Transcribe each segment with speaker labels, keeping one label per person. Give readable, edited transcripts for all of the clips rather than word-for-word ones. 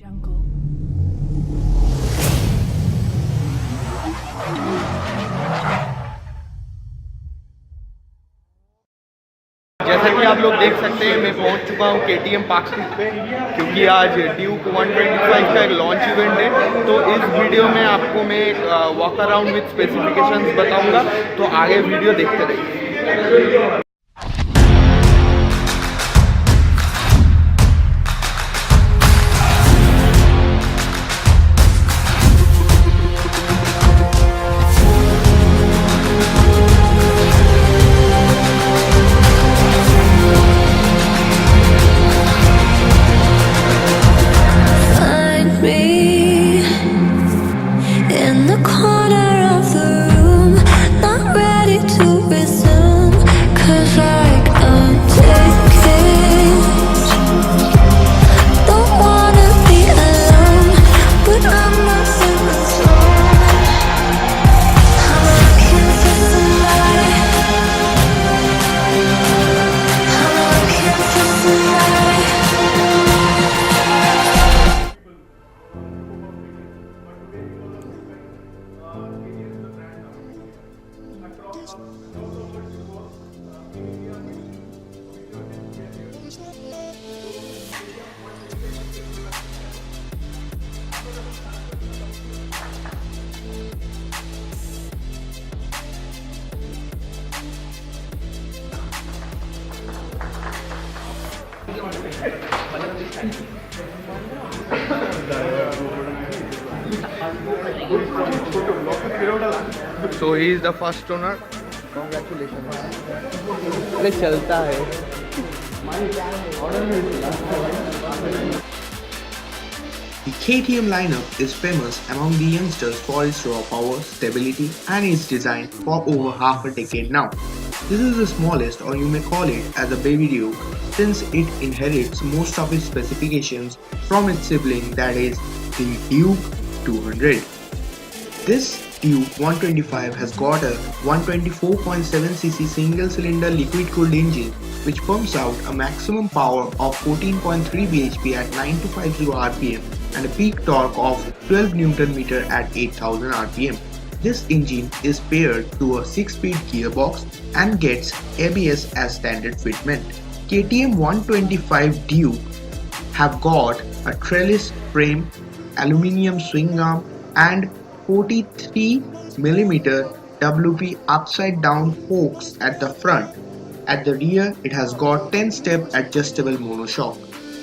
Speaker 1: जैसा कि आप लोग देख सकते हैं मैं पहुंच चुका हूं KTM पार्क स्ट्रीट पे, क्योंकि आज ड्यूक 125 का एक लॉन्च इवेंट है। तो इस वीडियो में आपको मैं एक वॉक अराउंड विद स्पेसिफिकेशंस बताऊंगा, तो आगे वीडियो देखते रहिए। So he is the first owner. Congratulations. अरे चलता है।
Speaker 2: The KTM lineup is famous among the youngsters for its raw power, stability, and is designed for over half a decade now. This is the smallest, or you may call it as a baby Duke, since it inherits most of its specifications from its sibling, that is the Duke 200. This Duke 125 has got a 124.7cc single-cylinder liquid-cooled engine which pumps out a maximum power of 14.3 bhp at 9250 rpm and a peak torque of 12 Nm at 8000 rpm. This engine is paired to a 6-speed gearbox and gets ABS as standard fitment. KTM 125 Duke have got a trellis frame, aluminium swing arm and 43mm WP upside down forks at the front. At the rear, it has got 10-step adjustable monoshock.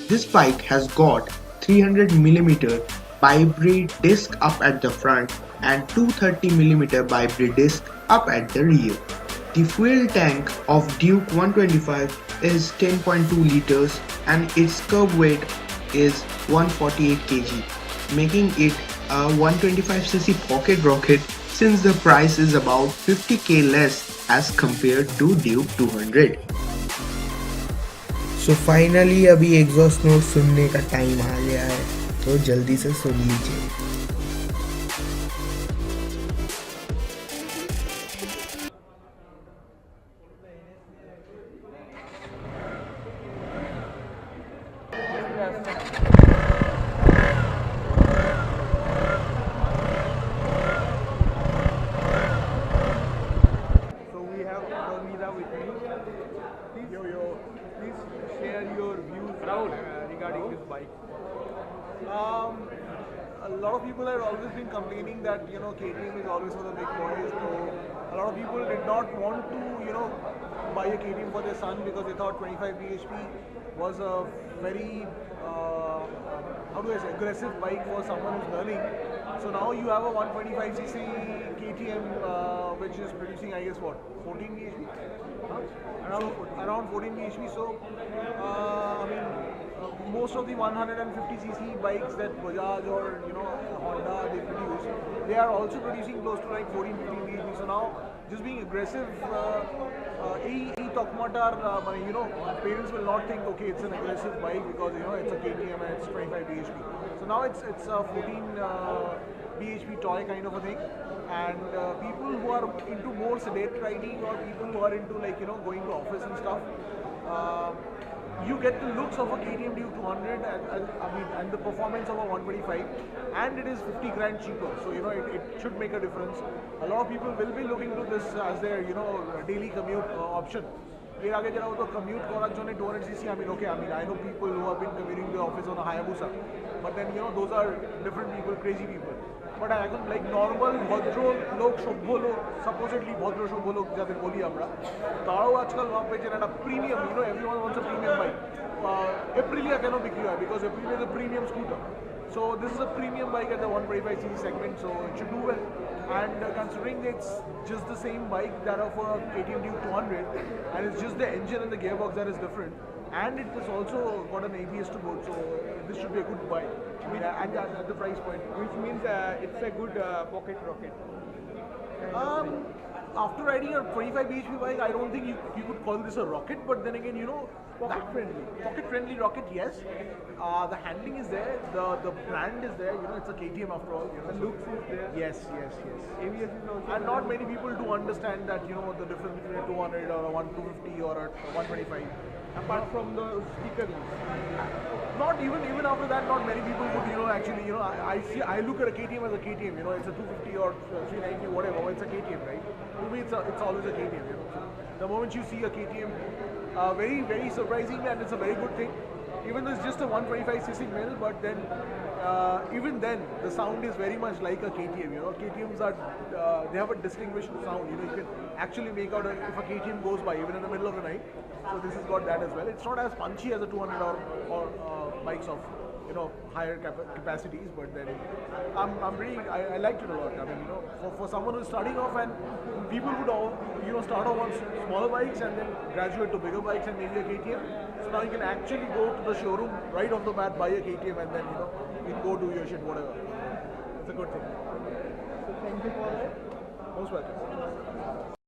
Speaker 2: This bike has got 300mm bi-brake disc up at the front and 230mm bi-brake disc up at the rear. The fuel tank of Duke 125 is 10.2 liters and its curb weight is 148 kg, making it a 125cc pocket rocket since the price is about 50k less as compared to Duke 200.
Speaker 3: So finally अभी exhaust note सुनने का time आ गया है, तो जल्दी से सुन लीजिए।
Speaker 1: Please share your views regarding this bike. A lot of people have always been complaining that KTM is always for the big boys. So a lot of people did not want to buy a KTM for their son because they thought 25 bhp was a very aggressive bike for someone who's learning. So now you have a 125cc KTM which is producing, I guess, what, 14 bhp? Around 14 bhp. So most of the 150cc bikes that Bajaj or Honda they produce, they are also producing close to like 14-15 bhp. So now just being aggressive, parents will not think, okay, it's an aggressive bike because it's a KTM and it's 25 bhp. So now it's a 14 bhp toy kind of a thing, and people who are into more sedate riding or people who are into going to office and stuff,
Speaker 4: you get the looks of a KTM Duke 200 and the performance of a 125, and it is 50 grand cheaper. So it should make a difference. A lot of people will be looking to this as their daily commute option. এর আগে যারা হতো commute করার জন্য 200cc, I know people who have been commuting to the office on a Hayabusa, but then those are different people, crazy people. But এখন like normal ভদ্র লোক, সভ্য লোক, supposedly ভদ্র সভ্য লোক যাদের বলি আমরা, তারাও আজকাল ভাববে যে একটা premium, everyone wants a premium bike. Aprilia কেন বিক্রি হয়? Because Aprilia is a premium scooter. So this is a premium bike at the 125cc segment, so it should do well. And considering it's just the same bike that of a KTM Duke 200, and it's just the engine and the gearbox that is different, and it has also got an ABS to boot, so this should be a good bike. At the price point,
Speaker 1: which means it's a good pocket rocket.
Speaker 4: After riding a 25 bhp bike, I don't think you could call this a rocket, but then again, pocket friendly rocket, yes. The handling is there, the brand is there, it's a KTM after all.
Speaker 1: The looks is there.
Speaker 4: Yes.
Speaker 1: ABS is also.
Speaker 4: And not many people do understand that, the difference between a 200 or a 250 or a 125.
Speaker 1: Apart from the sticker.
Speaker 4: Not even after that, not many people would, actually, I look at a KTM as a KTM, it's a 250 or 390, whatever, it's a KTM, right? To me, it's always a KTM, So the moment you see a KTM, very, very surprising, and it's a very good thing. Even though it's just a 125cc mill, but then, even then, the sound is very much like a KTM, KTMs are, they have a distinguished sound, you can actually make out if a KTM goes by, even in the middle of the night. So this has got that as well. It's not as punchy as a 200 or bikes of higher capacities, but then I liked it a lot. I mean, for someone who's starting off, and people would all start off on smaller bikes and then graduate to bigger bikes and maybe a KTM. So now you can actually go to the showroom right off the bat, buy a KTM, and then you can go do your shit, whatever. It's a good thing.
Speaker 1: So thank you for that.
Speaker 4: Most welcome.